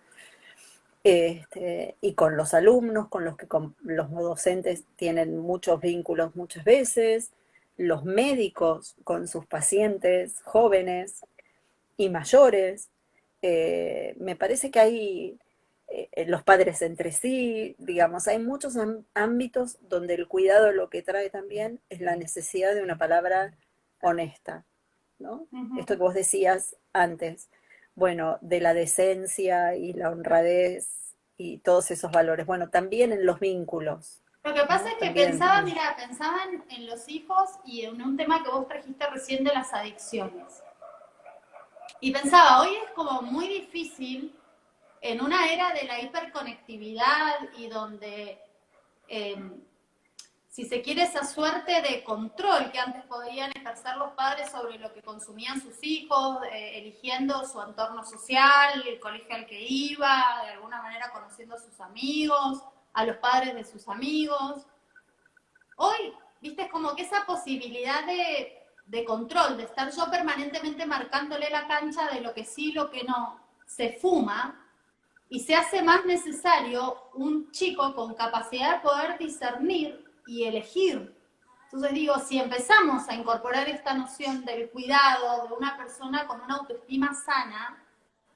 Y con los alumnos, con los que los docentes tienen muchos vínculos muchas veces, los médicos con sus pacientes jóvenes y mayores. Me parece que hay los padres entre sí, digamos, hay muchos ámbitos donde el cuidado lo que trae también es la necesidad de una palabra honesta, ¿no? Uh -huh. Esto que vos decías antes, bueno, de la decencia y la honradez y todos esos valores. Bueno, también en los vínculos, Lo que pasa ¿no? es que También. pensaba, mira, pensaba en los hijos y en un tema que vos trajiste recién de las adicciones. Y pensaba, hoy es como muy difícil en una era de la hiperconectividad y donde eh, si se quiere, esa suerte de control que antes podían ejercer los padres sobre lo que consumían sus hijos, eligiendo su entorno social, el colegio al que iba, de alguna manera conociendo a sus amigos, a los padres de sus amigos. Hoy, viste, es como que esa posibilidad de control, de estar yo permanentemente marcándole la cancha de lo que sí, lo que no, se fuma, y se hace más necesario un chico con capacidad de poder discernir y elegir. Entonces digo, si empezamos a incorporar esta noción del cuidado de una persona con una autoestima sana,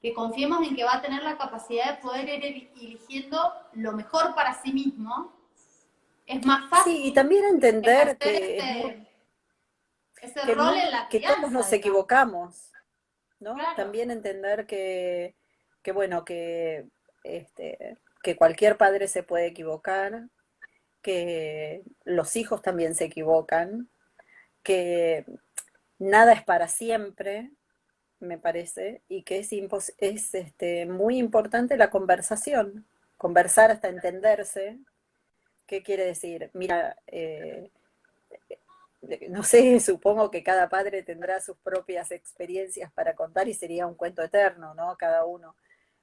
que confiemos en que va a tener la capacidad de poder ir eligiendo lo mejor para sí mismo, es más Sí, y fácil también entender ejercer que es muy, ese rol en la que todos crianza, nos digamos. equivocamos, ¿no? Claro, También entender que bueno, que cualquier padre se puede equivocar, que los hijos también se equivocan, que nada es para siempre, me parece, y que es muy importante la conversación, conversar hasta entenderse. ¿Qué quiere decir? Mira, no sé, supongo que cada padre tendrá sus propias experiencias para contar y sería un cuento eterno, ¿no? Cada uno.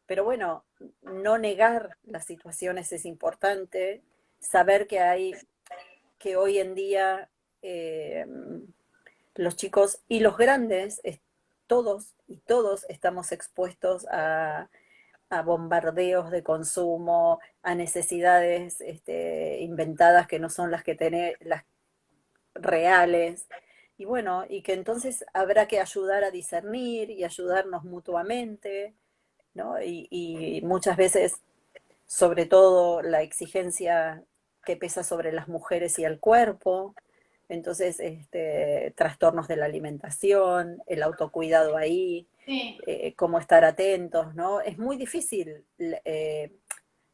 Pero bueno, no negar las situaciones es importante, saber que hoy en día eh, los chicos y los grandes, todos y todos estamos expuestos a bombardeos de consumo, a necesidades inventadas que no son las que las reales. Y bueno, y que entonces habrá que ayudar a discernir y ayudarnos mutuamente, ¿no? Y muchas veces, sobre todo, la exigencia que pesa sobre las mujeres y el cuerpo, entonces trastornos de la alimentación, el autocuidado ahí, sí. cómo estar atentos, ¿no? Es muy difícil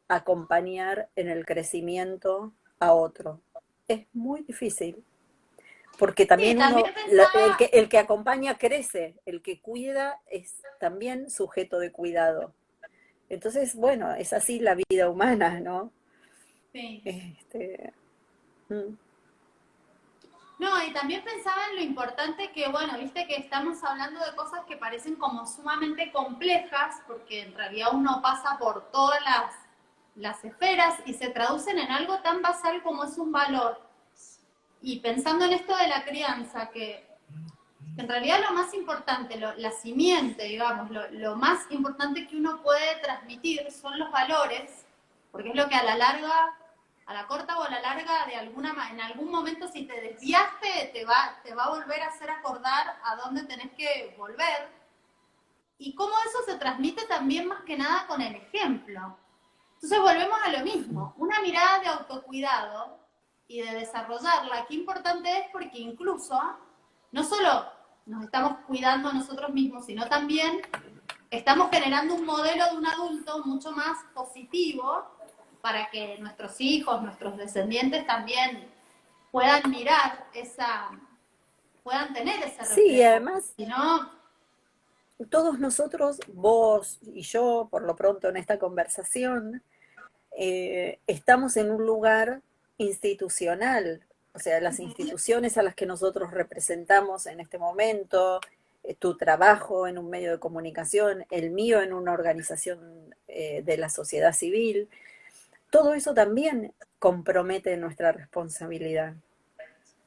acompañar en el crecimiento a otro. Es muy difícil, porque Sí, también también el pensaba, el que acompaña crece, el que cuida es también sujeto de cuidado. Entonces, bueno, es así la vida humana, ¿no? sí. Este, mm, No, y también pensaba en lo importante que, bueno, viste que estamos hablando de cosas que parecen como sumamente complejas, porque en realidad uno pasa por todas las esferas y se traducen en algo tan basal como es un valor. Y pensando en esto de la crianza, que en realidad lo más importante, la simiente, digamos, lo más importante que uno puede transmitir son los valores, porque es lo que a la larga, a la corta o a la larga, en algún momento si te desviaste, te va a volver a hacer acordar a dónde tenés que volver. Y cómo eso se transmite también más que nada con el ejemplo. Entonces volvemos a lo mismo, una mirada de autocuidado y de desarrollarla, qué importante es porque incluso no solo nos estamos cuidando a nosotros mismos, sino también estamos generando un modelo de un adulto mucho más positivo para que nuestros hijos, nuestros descendientes también puedan mirar puedan tener ese sí, y reflejo. además Si no, todos nosotros, vos y yo, por lo pronto en esta conversación, estamos en un lugar institucional, o sea, las instituciones a las que nosotros representamos en este momento, tu trabajo en un medio de comunicación, el mío en una organización de la sociedad civil, todo eso también compromete nuestra responsabilidad.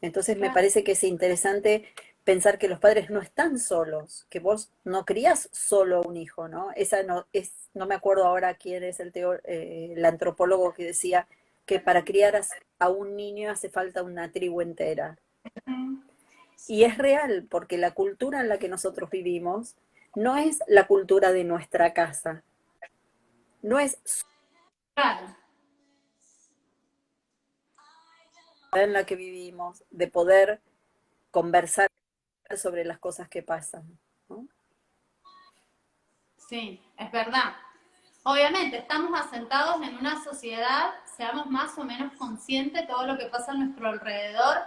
Entonces me claro, parece que es interesante pensar que los padres no están solos, que vos no crías solo un hijo, ¿no? Esa no es, no me acuerdo ahora quién es el antropólogo que decía que para criar a un niño hace falta una tribu entera. Y es real, porque la cultura en la que nosotros vivimos no es la cultura de nuestra casa, no es claro. la en la que vivimos, de poder conversar sobre las cosas que pasan, ¿no? Sí, es verdad. Obviamente, estamos asentados en una sociedad, seamos más o menos conscientes, todo lo que pasa a nuestro alrededor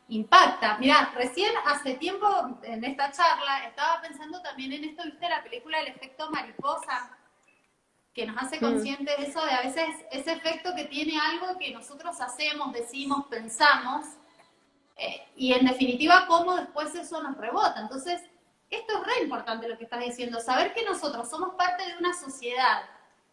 impacta. Mirá, recién hace tiempo en esta charla estaba pensando también en esto, ¿viste la película El efecto mariposa? que nos hace Mm. conscientes de eso, de a veces ese efecto que tiene algo que nosotros hacemos, decimos, pensamos, y en definitiva cómo después eso nos rebota. Entonces, esto es re importante lo que estás diciendo, saber que nosotros somos parte de una sociedad,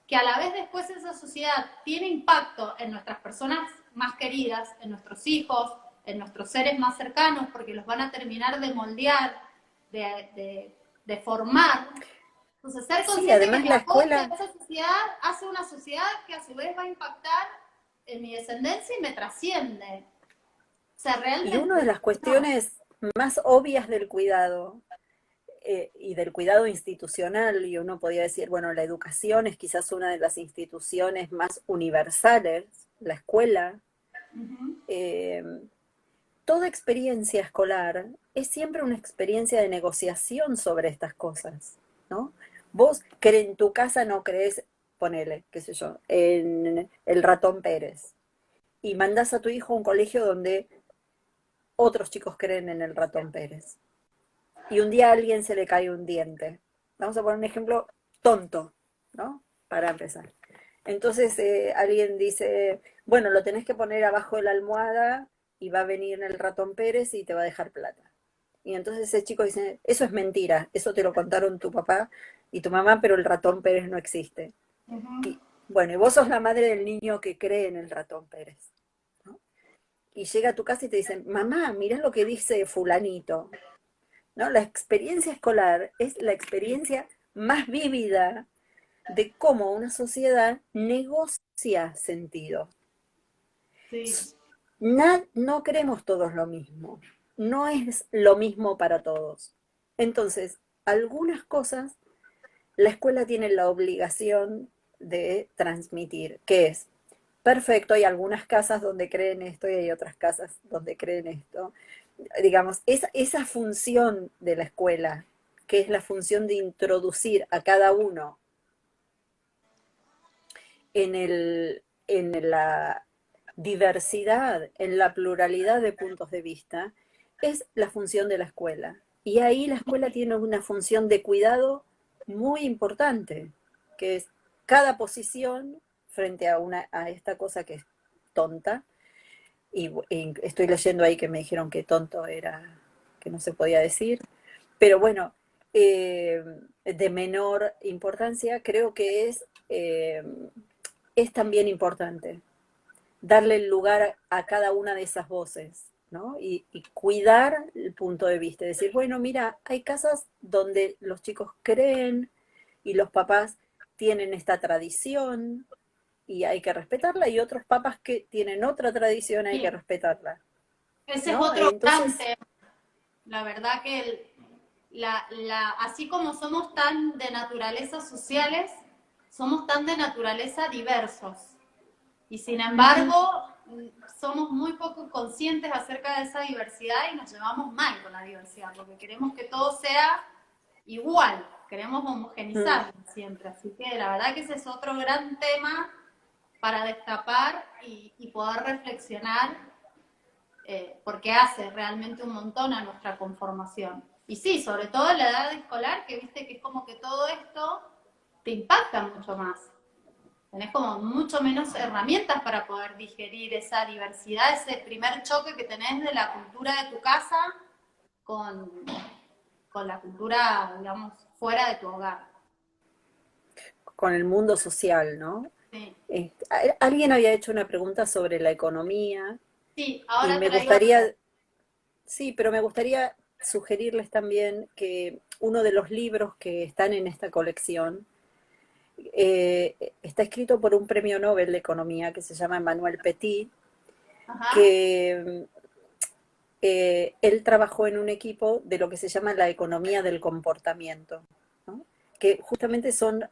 que a la vez después esa sociedad tiene impacto en nuestras personas más queridas, en nuestros hijos, en nuestros seres más cercanos, porque los van a terminar de moldear, de formar. Entonces, ser Sí, consciente que además mi la aporte a escuela, esa sociedad hace una sociedad que a su vez va a impactar en mi descendencia y me trasciende. O sea, y una de realmente, las no. cuestiones más obvias del cuidado, y del cuidado institucional, y uno podría decir, bueno, la educación es quizás una de las instituciones más universales, la escuela, Uh-huh. eh, toda experiencia escolar es siempre una experiencia de negociación sobre estas cosas, ¿no? Vos en tu casa no crees, ponele, qué sé yo, en el ratón Pérez, y mandás a tu hijo a un colegio donde otros chicos creen en el ratón Pérez. Y un día a alguien se le cae un diente. Vamos a poner un ejemplo tonto, ¿no? Para empezar. Entonces alguien dice, bueno, lo tenés que poner abajo de la almohada y va a venir el ratón Pérez y te va a dejar plata. Y entonces ese chico dice, eso es mentira, eso te lo contaron tu papá y tu mamá, pero el ratón Pérez no existe. Uh-huh. Y bueno, y vos sos la madre del niño que cree en el ratón Pérez, ¿no? Y llega a tu casa y te dicen, mamá, mirá lo que dice fulanito, ¿no? La experiencia escolar es la experiencia más vívida de cómo una sociedad negocia sentido. Sí. No queremos todos lo mismo, no es lo mismo para todos. Entonces, algunas cosas la escuela tiene la obligación de transmitir, que es, perfecto, hay algunas casas donde creen esto y hay otras casas donde creen esto. Digamos, esa función de la escuela, que es la función de introducir a cada uno en la diversidad, en la pluralidad de puntos de vista, es la función de la escuela. Y ahí la escuela tiene una función de cuidado muy importante, que es cada posición frente a esta cosa que es tonta, y estoy leyendo ahí que me dijeron que tonto era, que no se podía decir, pero bueno, de menor importancia, creo que es también importante darle el lugar a cada una de esas voces, ¿no? Y cuidar el punto de vista, decir, bueno, mira, hay casas donde los chicos creen y los papás tienen esta tradición y hay que respetarla, y otros papás que tienen otra tradición hay que Sí. respetarla, Ese es ¿no? otro gran Entonces, tema. La verdad que así como somos tan de naturaleza sociales, somos tan de naturaleza diversos. Y sin uh-huh, embargo, somos muy poco conscientes acerca de esa diversidad y nos llevamos mal con la diversidad, porque queremos que todo sea igual, queremos uh-huh. homogenizar siempre. Así que la verdad que ese es otro gran tema para destapar y poder reflexionar, porque hace realmente un montón a nuestra conformación. Y sí, sobre todo en la edad escolar, que viste que es como que todo esto te impacta mucho más. Tenés como mucho menos herramientas para poder digerir esa diversidad, ese primer choque que tenés de la cultura de tu casa con, con la cultura, digamos, fuera de tu hogar. Con el mundo social, ¿no? Sí, Alguien había hecho una pregunta sobre la economía sí, y ahora me te la iba a hacer. gustaría, sí, pero me gustaría sugerirles también que uno de los libros que están en esta colección está escrito por un premio Nobel de Economía que se llama Emmanuel Petit, Ajá, que él trabajó en un equipo de lo que se llama la economía del comportamiento, ¿no? Que justamente son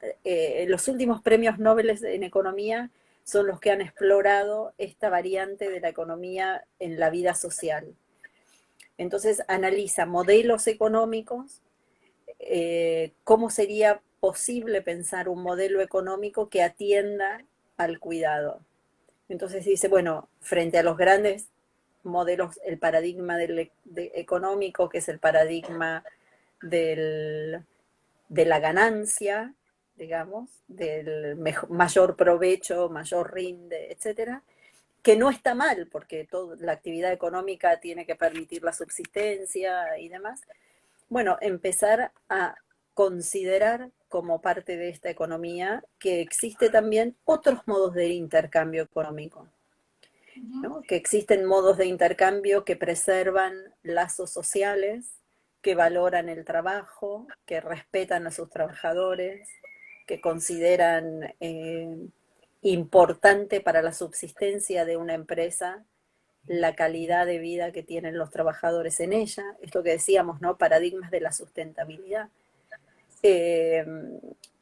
los últimos premios Nobel en economía, son los que han explorado esta variante de la economía en la vida social. Entonces analiza modelos económicos, cómo sería posible pensar un modelo económico que atienda al cuidado. Entonces dice, bueno, frente a los grandes modelos, el paradigma económico, que es el paradigma del, de la ganancia, digamos, del mayor provecho, mayor rinde, etcétera, que no está mal, porque la actividad económica tiene que permitir la subsistencia y demás. Bueno, empezar a considerar como parte de esta economía que existe también otros modos de intercambio económico, ¿no? Que existen modos de intercambio que preservan lazos sociales, que valoran el trabajo, que respetan a sus trabajadores, que consideran importante para la subsistencia de una empresa la calidad de vida que tienen los trabajadores en ella, esto que decíamos, ¿no? Paradigmas de la sustentabilidad. Eh,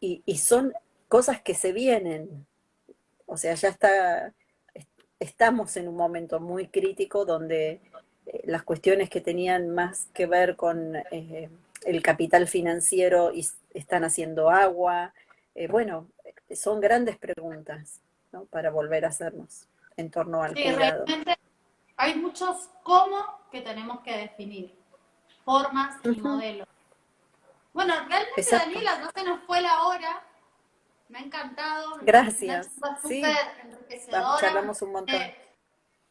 y son cosas que se vienen, o sea, estamos en un momento muy crítico donde las cuestiones que tenían más que ver con el capital financiero y están haciendo agua, bueno, son grandes preguntas, ¿no? Para volver a hacernos en torno al Sí, cuidado. realmente hay muchos cómo que tenemos que definir, formas Uh y -huh. modelos. Bueno, realmente Exacto. Daniela, no se nos fue la hora, me ha encantado, me pareció una Gracias. charla súper Sí, enriquecedora, charlamos un montón.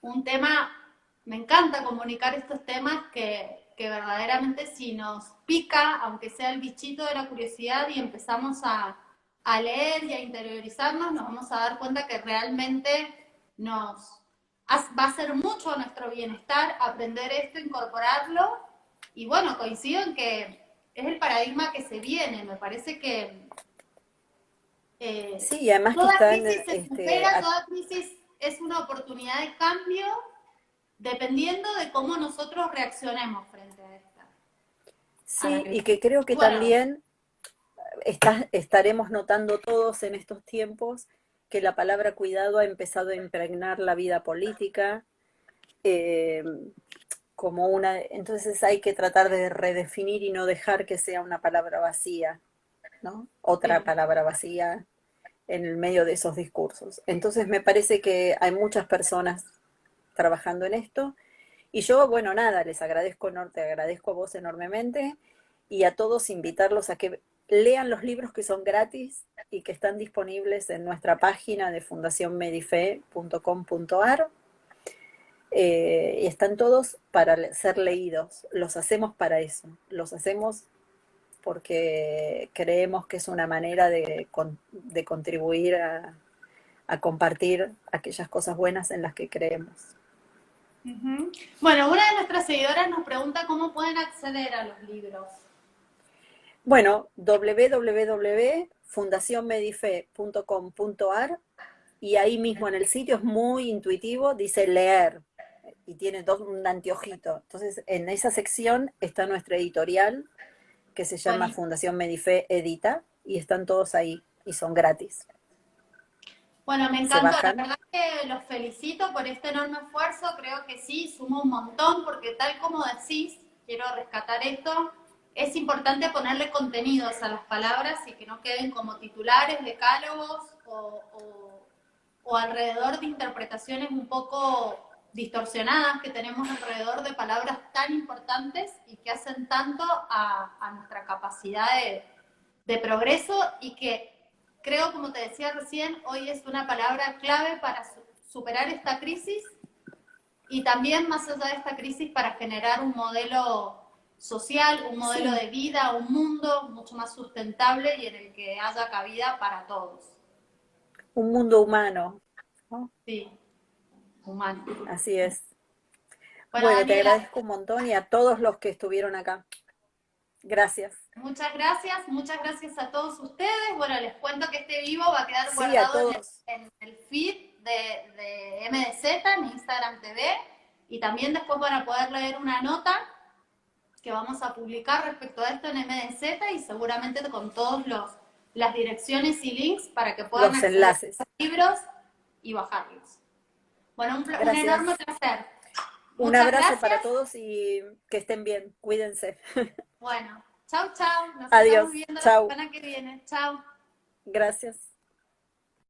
un tema, me encanta comunicar estos temas que verdaderamente si nos pica, aunque sea el bichito de la curiosidad y empezamos a leer y a interiorizarnos, nos vamos a dar cuenta que realmente va a hacer mucho a nuestro bienestar aprender esto, incorporarlo. Y bueno, coincido en que es el paradigma que se viene. Me parece que Sí, y además que toda están, crisis se supera, toda crisis es una oportunidad de cambio dependiendo de cómo nosotros reaccionemos frente a esta. A la sí, y crisis. que creo que Bueno, también estaremos notando todos en estos tiempos que la palabra cuidado ha empezado a impregnar la vida política, eh, como una, entonces hay que tratar de redefinir y no dejar que sea una palabra vacía, ¿no? Otra sí. palabra vacía en el medio de esos discursos. Entonces me parece que hay muchas personas trabajando en esto y yo, bueno, nada, te agradezco a vos enormemente y a todos invitarlos a que lean los libros que son gratis y que están disponibles en nuestra página de fundacionmedife.com.ar. Y están todos para ser leídos. Los hacemos para eso. Los hacemos porque creemos que es una manera de contribuir a compartir aquellas cosas buenas en las que creemos. Uh-huh. Bueno, una de nuestras seguidoras nos pregunta cómo pueden acceder a los libros. Bueno, www.fundacionmedife.com.ar y ahí mismo en el sitio es muy intuitivo, dice leer y tiene un anteojito. Entonces, en esa sección está nuestra editorial que se llama Buenísimo. Fundación Medife Edita y están todos ahí y son gratis. Bueno, me Se encantó, la bajan. verdad que los felicito por este enorme esfuerzo, creo que sí, suma un montón, porque tal como decís, quiero rescatar esto, es importante ponerle contenidos a las palabras y que no queden como titulares, decálogos o alrededor de interpretaciones un poco distorsionadas que tenemos alrededor de palabras tan importantes y que hacen tanto a nuestra capacidad de progreso y que creo, como te decía recién, hoy es una palabra clave para superar esta crisis y también más allá de esta crisis para generar un modelo social, un modelo Sí, de vida, un mundo mucho más sustentable y en el que haya cabida para todos. un mundo humano, ¿no? Sí, humano. Así es. Bueno, Bueno, te Daniela, agradezco un montón y a todos los que estuvieron acá. Gracias. muchas gracias a todos ustedes. Bueno, les cuento que este vivo va a quedar Sí, a guardado todos. en el feed de MDZ, en Instagram TV, y también después van a poder leer una nota que vamos a publicar respecto a esto en MDZ y seguramente con todas las direcciones y links para que puedan Los acceder enlaces. a los libros y bajarlos. Bueno, un Gracias. enorme placer. Un Muchas abrazo gracias. para todos y que estén bien. Cuídense. Bueno, chau, chau. Nos Adiós. estamos viendo la Chau. semana que viene. Chau. Gracias.